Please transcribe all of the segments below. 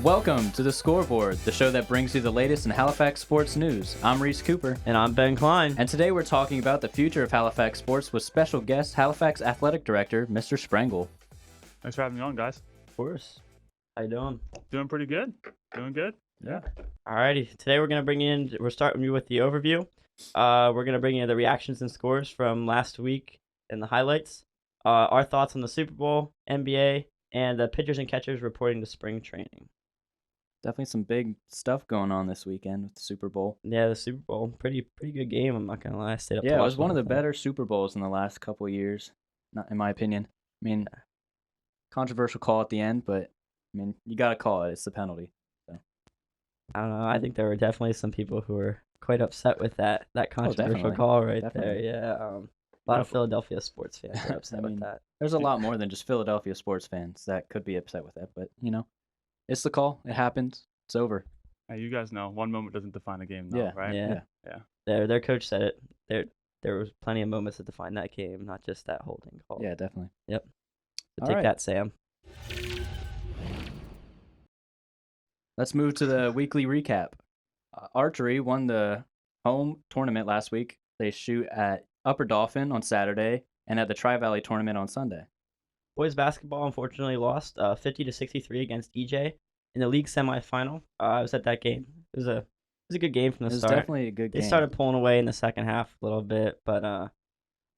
Welcome to the Scoreboard, the show that brings you the latest in Halifax sports news. I'm Reece Cooper. And I'm Ben Kline. And today we're talking about the future of Halifax sports with special guest Halifax Athletic Director, Mr. Sprengle. Thanks for having me on, guys. Of course. How you doing? Doing pretty good. Doing good. Yeah. Alrighty. Today we're starting you with the overview. We're going to bring you the reactions and scores from last week and the highlights. Our thoughts on the Super Bowl, NBA, and the pitchers and catchers reporting to spring training. Definitely some big stuff going on this weekend with the Super Bowl. Yeah, the Super Bowl, pretty good game. I'm not gonna lie, I stayed up. Yeah, it was one of the better Super Bowls in the last couple of years, not in my opinion. I mean, controversial call at the end, but I mean, you gotta call it. It's the penalty. So. I don't know. I think there were definitely some people who were quite upset with that controversial call right there. Yeah, a lot of Philadelphia sports fans are upset with that. There's a lot more than just Philadelphia sports fans that could be upset with that, but you know. It's the call. It happens. It's over. Hey, you guys know one moment doesn't define a game, though, right? Yeah. Their coach said it. There was plenty of moments that defined that game, not just that holding call. Yeah, definitely. Yep. So take that, Sam. Let's move to the weekly recap. Archery won the home tournament last week. They shoot at Upper Dauphin on Saturday and at the Tri-Valley tournament on Sunday. Boys basketball unfortunately lost 50-63 against EJ in the league semifinal. I was at that game. It was a good game from the start. It was definitely a good game. They started pulling away in the second half a little bit, but I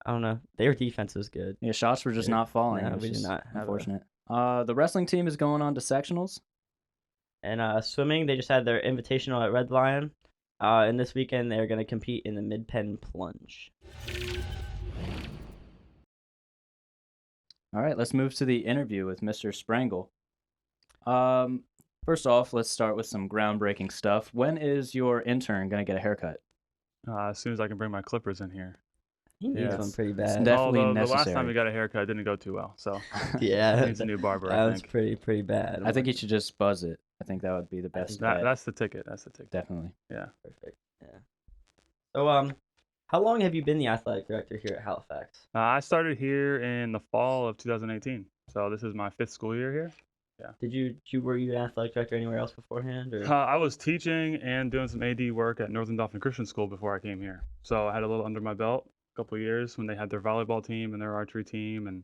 don't know. Their defense was good. Yeah, shots were just not falling. No, we did not. Unfortunate. The wrestling team is going on to sectionals. And swimming, they just had their invitational at Red Lion. And this weekend they're going to compete in the mid-pen plunge. All right, let's move to the interview with Mr. Sprengle. First off, let's start with some groundbreaking stuff. When is your intern going to get a haircut? As soon as I can bring my clippers in here. He needs one pretty bad. It's definitely Although necessary. the last time we got a haircut, it didn't go too well. So yeah, he needs a new barber, that I was think. pretty bad. I think you should just buzz it. I think that would be the best bet. That's the ticket. That's the ticket. Definitely. Yeah. Perfect. Yeah. So, how long have you been the athletic director here at Halifax? I started here in the fall of 2018. So this is my 5th school year here. Yeah. Were you an athletic director anywhere else beforehand? Or? I was teaching and doing some AD work at Northern Dauphin Christian School before I came here. So I had a little under my belt a couple of years when they had their volleyball team and their archery team, and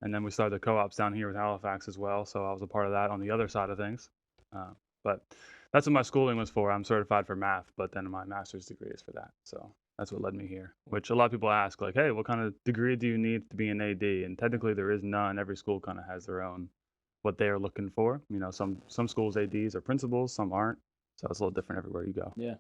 then we started the co-ops down here with Halifax as well. So I was a part of that on the other side of things. But that's what my schooling was for. I'm certified for math, but then my master's degree is for that. So that's what led me here, which a lot of people ask, like, hey, what kind of degree do you need to be an AD? And technically there is none. Every school kind of has their own, what they are looking for. You know, some schools ADs are principals, some aren't. So it's a little different everywhere you go. Yeah.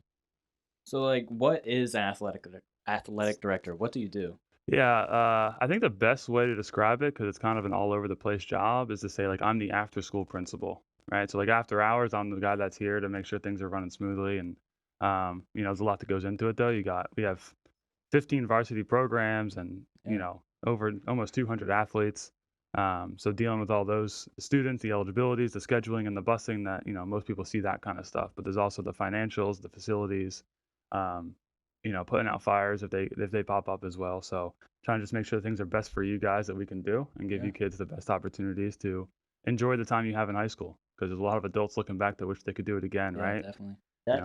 So, like, what is an athletic director? What do you do? Yeah, I think the best way to describe it, because it's kind of an all over the place job, is to say, like, I'm the after school principal, right? So, like, after hours, I'm the guy that's here to make sure things are running smoothly. And, you know, there's a lot that goes into it, though. We have 15 varsity programs and, you know, over almost 200 athletes. So dealing with all those students, the eligibilities, the scheduling, and the busing, that, you know, most people see that kind of stuff. But there's also the financials, the facilities, you know, putting out fires if they pop up as well. So trying to just make sure things are best for you guys that we can do and give you kids the best opportunities to enjoy the time you have in high school. Because there's a lot of adults looking back that wish they could do it again, right? Definitely.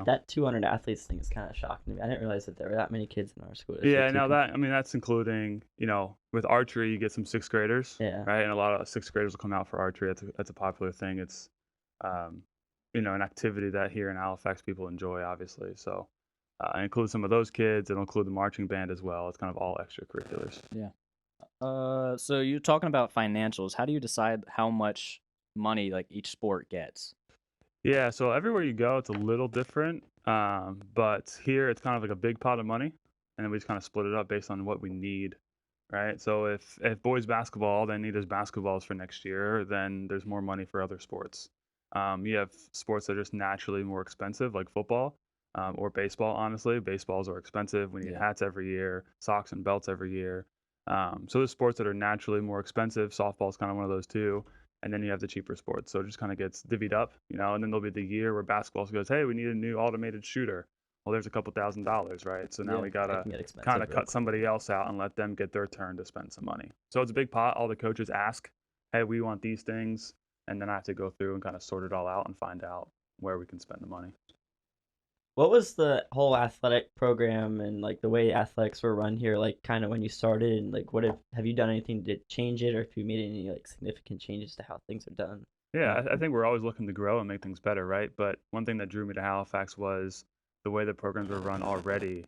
That 200 athletes thing is kind of shocking to me. I didn't realize that there were that many kids in our school. Yeah, now that's including, you know, with archery, you get some 6th graders, right? And a lot of 6th graders will come out for archery. That's a popular thing. It's, you know, an activity that here in Halifax people enjoy, obviously. So include some of those kids. It'll include the marching band as well. It's kind of all extracurriculars. Yeah. So you're talking about financials. How do you decide how much money, like, each sport gets? Yeah, so everywhere you go, it's a little different. But here, it's kind of like a big pot of money, and then we just kind of split it up based on what we need, right? So if boys basketball, all they need is basketballs for next year, then there's more money for other sports. You have sports that are just naturally more expensive, like football or baseball, honestly. Baseballs are expensive. We need hats every year, socks and belts every year. So there's sports that are naturally more expensive. Softball's kind of one of those too. And then you have the cheaper sports. So it just kind of gets divvied up, you know, and then there'll be the year where basketball goes, hey, we need a new automated shooter. Well, there's a couple $1,000s, right? So now we got to kind of cut somebody else out and let them get their turn to spend some money. So it's a big pot. All the coaches ask, hey, we want these things. and then I have to go through and kind of sort it all out and find out where we can spend the money. What was the whole athletic program and like the way athletics were run here, like kind of when you started, and like what have you done anything to change it, or if you made any like significant changes to how things are done? Yeah, I think we're always looking to grow and make things better, right? But one thing that drew me to Halifax was the way the programs were run already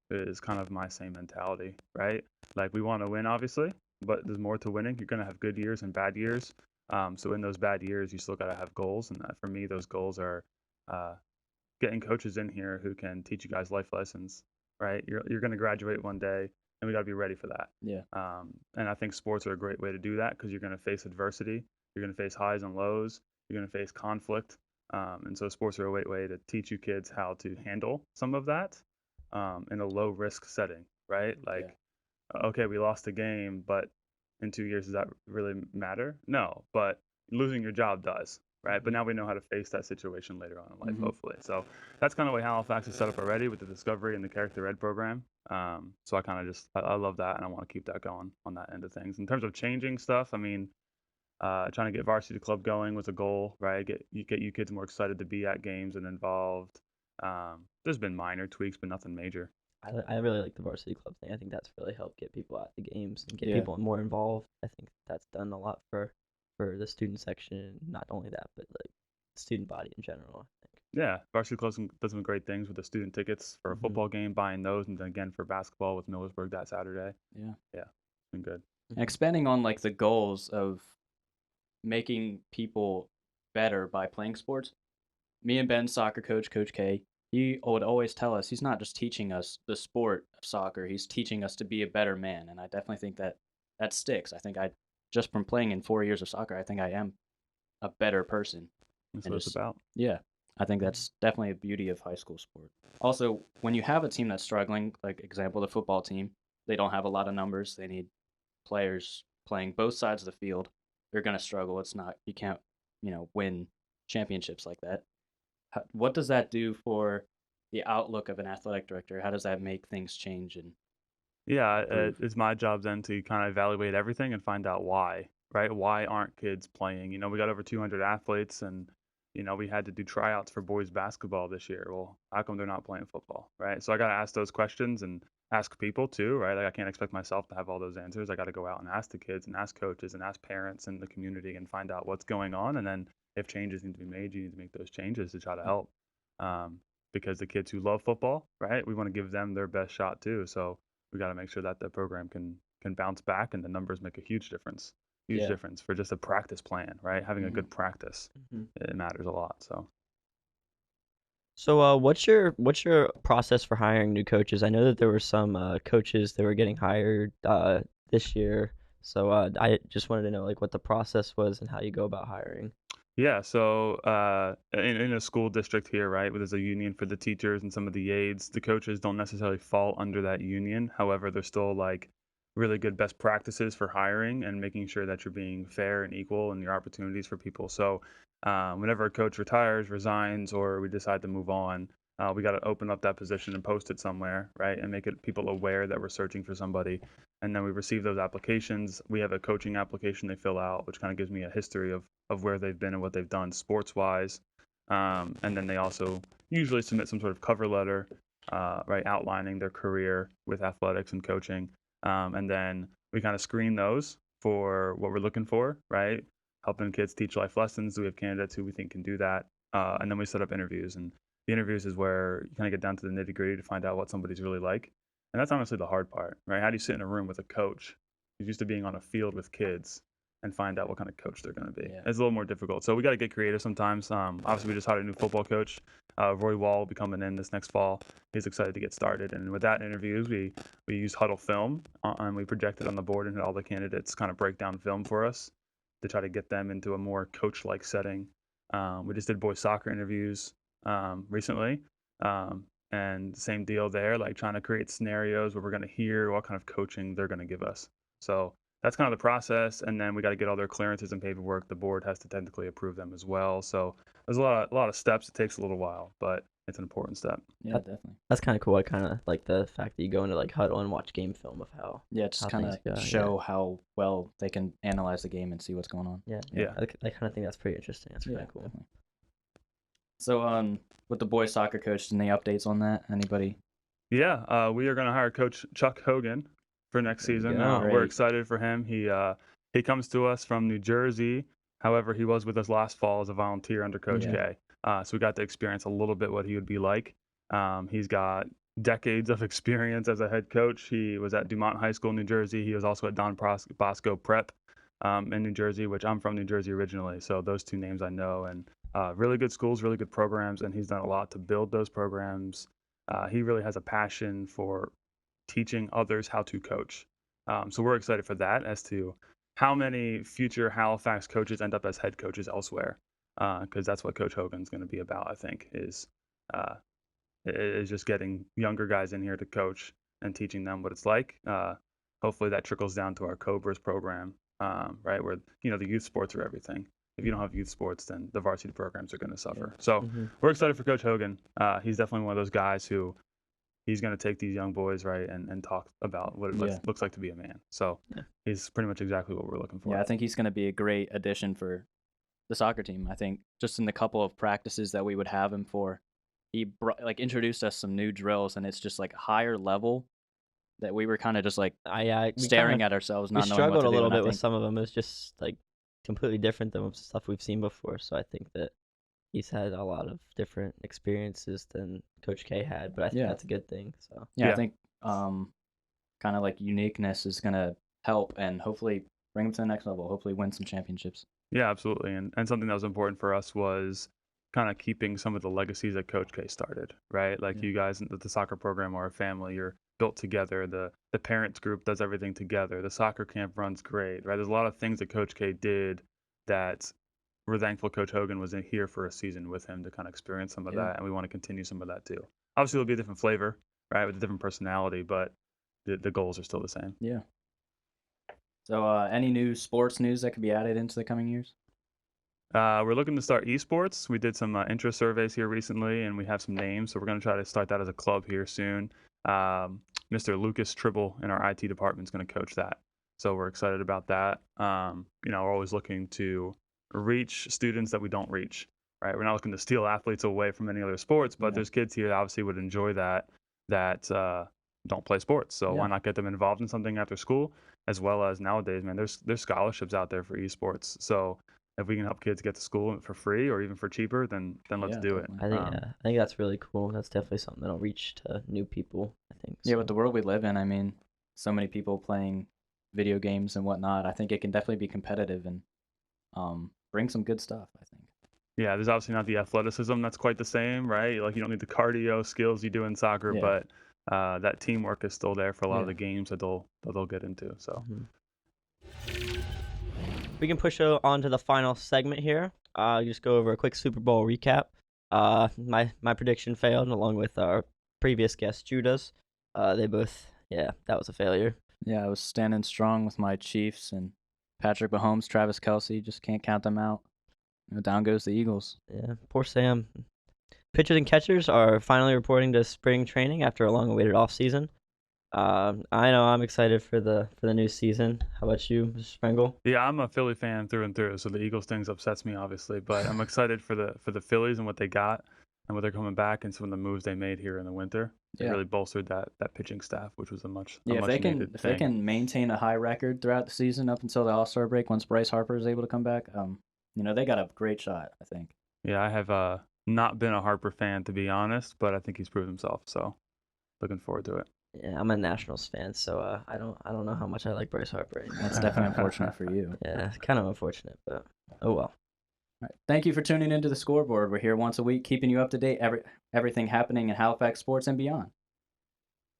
is kind of my same mentality, right? Like we want to win, obviously, but there's more to winning. You're going to have good years and bad years. So in those bad years, you still got to have goals. And for me, those goals are uh, getting coaches in here who can teach you guys life lessons, right? You're going to graduate one day, and we got to be ready for that. Yeah. And I think sports are a great way to do that because you're going to face adversity, you're going to face highs and lows, you're going to face conflict, and so sports are a great way to teach you kids how to handle some of that in a low risk setting, right? Like, okay, we lost a game, but in 2 years, does that really matter? No, but losing your job does, right? But now we know how to face that situation later on in life, hopefully. So that's kind of the way Halifax is set up already with the Discovery and the Character Ed program. So I kind of I love that, and I want to keep that going on that end of things. In terms of changing stuff, I mean, trying to get varsity club going was a goal, right? Get you kids more excited to be at games and involved. There's been minor tweaks, but nothing major. I really like the varsity club thing. I think that's really helped get people at the games and get Yeah. people more involved. I think that's done a lot for the student section. Not only that, but like the student body in general. I think. Yeah, varsity club does some great things with the student tickets for a football game, buying those, and then again for basketball with Millersburg that Saturday. Yeah. It's been good. And expanding on like the goals of making people better by playing sports. Me and Ben's soccer coach, Coach K, he would always tell us he's not just teaching us the sport of soccer, he's teaching us to be a better man. And I definitely think that sticks. I think just from playing in 4 years of soccer, I think I am a better person. That's what it's about. Yeah, I think that's definitely a beauty of high school sport. Also, when you have a team that's struggling, like example, the football team, they don't have a lot of numbers. They need players playing both sides of the field. They're going to struggle. You can't, win championships like that. What does that do for the outlook of an athletic director? How does that make things change? Yeah, it's my job then to kind of evaluate everything and find out why, right? Why aren't kids playing? We got over 200 athletes, and we had to do tryouts for boys basketball this year. Well, how come they're not playing football, right? So I got to ask those questions and ask people too, right? Like I can't expect myself to have all those answers. I got to go out and ask the kids and ask coaches and ask parents in the community and find out what's going on. And then if changes need to be made, you need to make those changes to try to help. Because the kids who love football, right? We want to give them their best shot too. So we got to make sure that the program can bounce back, and the numbers make a huge difference. Huge difference for just a practice plan, right? Having a good practice, it matters a lot. So, what's your process for hiring new coaches? I know that there were some coaches that were getting hired this year. So, I just wanted to know like what the process was and how you go about hiring. Yeah, so in a school district here, right, where there's a union for the teachers and some of the aides, the coaches don't necessarily fall under that union. However, there's still like really good best practices for hiring and making sure that you're being fair and equal in your opportunities for people. So whenever a coach retires, resigns, or we decide to move on, we got to open up that position and post it somewhere, right, and make it people aware that we're searching for somebody. And then we receive those applications. We have a coaching application they fill out, which kind of gives me a history of where they've been and what they've done sports-wise. And then they also usually submit some sort of cover letter, right, outlining their career with athletics and coaching. And then we kind of screen those for what we're looking for, right? Helping kids teach life lessons. Do we have candidates who we think can do that? And then we set up interviews. And the interviews is where you kind of get down to the nitty-gritty to find out what somebody's really like. And that's honestly the hard part, right? How do you sit in a room with a coach who's used to being on a field with kids and find out what kind of coach they're going to be? It's a little more difficult. So we got to get creative sometimes. Obviously, we just hired a new football coach. Roy Wall will be coming in this next fall. He's excited to get started. And with that interviews, we use huddle film and we project it on the board and all the candidates kind of break down film for us to try to get them into a more coach-like setting. We just did boys soccer interviews recently. And same deal there, like trying to create scenarios where we're going to hear what kind of coaching they're going to give us. So that's kind of the process. And then we got to get all their clearances and paperwork. The board has to technically approve them as well. So there's a lot of steps. It takes a little while, but it's an important step. Yeah, That- definitely. That's kind of cool. I kind of like the fact that you go into like huddle and watch game film of how. Yeah, just how kind things go, of yeah. show how well they can analyze the game and see what's going on. Yeah. Yeah. I kind of think that's pretty interesting. That's Yeah, really cool. definitely. So, with the boys soccer coach, any updates on that? Anybody? Yeah, we are going to hire Coach Chuck Hogan for next There you season. go. We're Great. excited for him. He comes to us from New Jersey. However, he was with us last fall as a volunteer under Coach Yeah. K. So we got to experience a little bit what he would be like. He's got decades of experience as a head coach. He was at Dumont High School in New Jersey. He was also at Don Bosco Prep in New Jersey, which I'm from New Jersey originally. So those two names I know. And really good schools, really good programs, and he's done a lot to build those programs. He really has a passion for teaching others how to coach. So we're excited for that as to how many future Halifax coaches end up as head coaches elsewhere, because that's what Coach Hogan's going to be about, I think, is just getting younger guys in here to coach and teaching them what it's like. Hopefully that trickles down to our Cobras program, right, where the youth sports are everything. If you don't have youth sports, then the varsity programs are going to suffer. So Mhm. we're excited for Coach Hogan. He's definitely one of those guys who he's going to take these young boys, right, and talk about what it looks like to be a man. So Yeah. he's pretty much exactly what we're looking for. Yeah, I think he's going to be a great addition for the soccer team. I think just in the couple of practices that we would have him for, he introduced us some new drills, and it's just like higher level that we were kind of just like we staring kinda- at ourselves, We not knowing what struggled to a do. little And I bit with think, some of them. It was just like completely different than stuff we've seen before. So I think that he's had a lot of different experiences than Coach K had, but I think Yeah. that's a good thing. So yeah, I Yeah. think kind of like uniqueness is going to help and hopefully bring him to the next level. Hopefully win some championships. Yeah, absolutely. And something that was important for us was kind of keeping some of the legacies that Coach K started, right? Like Yeah. you guys in the soccer program are a family. You're built together. The parents group does everything together. The soccer camp runs great, right? There's a lot of things that Coach K did that we're thankful Coach Hogan was in here for a season with him to kind of experience some of Yeah. that, and we want to continue some of that too. Obviously, it'll be a different flavor, right, with a different personality, but the goals are still the same. Yeah. So, any new sports news that could be added into the coming years? We're looking to start esports. We did some interest surveys here recently, and we have some names, so we're going to try to start that as a club here soon. Mr. Lucas Tribble in our IT department is going to coach that, so we're excited about that. We're always looking to reach students that we don't reach, right? We're not looking to steal athletes away from any other sports, but Yeah. there's kids here that obviously would enjoy that don't play sports. So Yeah. why not get them involved in something after school, as well as nowadays, man, there's scholarships out there for esports. So if we can help kids get to school for free or even for cheaper, then let's Yeah, do it. definitely. I think that's really cool. That's definitely something that'll reach to new people. I think. Yeah, So. with the world we live in, I mean, so many people playing video games and whatnot. I think it can definitely be competitive and bring some good stuff, I think. Yeah, there's obviously not the athleticism that's quite the same, right? Like you don't need the cardio skills you do in soccer, Yeah. but that teamwork is still there for a lot of Yeah. the games that they'll get into. So We can push on to the final segment here. Just go over a quick Super Bowl recap. My prediction failed, along with our previous guest Judah's. They both, that was a failure. Yeah, I was standing strong with my Chiefs and Patrick Mahomes, Travis Kelce. Just can't count them out. Down goes the Eagles. Yeah, poor Sam. Pitchers and catchers are finally reporting to spring training after a long-awaited off-season. I know I'm excited for the new season. How about you, Mr. Sprengle? yeah, I'm a Philly fan through and through, so the Eagles things upsets me obviously, but I'm excited for the Phillies and what they got and what they're coming back and some of the moves they made here in the winter. They Yeah. really bolstered that pitching staff, which was a much Yeah, if they needed can thing. maintain a high record throughout the season up until the All-Star break, once Bryce Harper is able to come back, they got a great shot, I think. Yeah, I have not been a Harper fan to be honest, but I think he's proved himself, so looking forward to it. Yeah, I'm a Nationals fan, so I don't know how much I like Bryce Harper anymore. That's definitely unfortunate for you. Yeah, kind of unfortunate, but oh well. All right. Thank you for tuning into the Scoreboard. We're here once a week, keeping you up to date, everything happening in Halifax sports and beyond.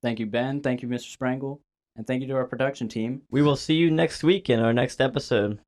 Thank you, Ben. Thank you, Mr. Sprengle. And thank you to our production team. We will see you next week in our next episode.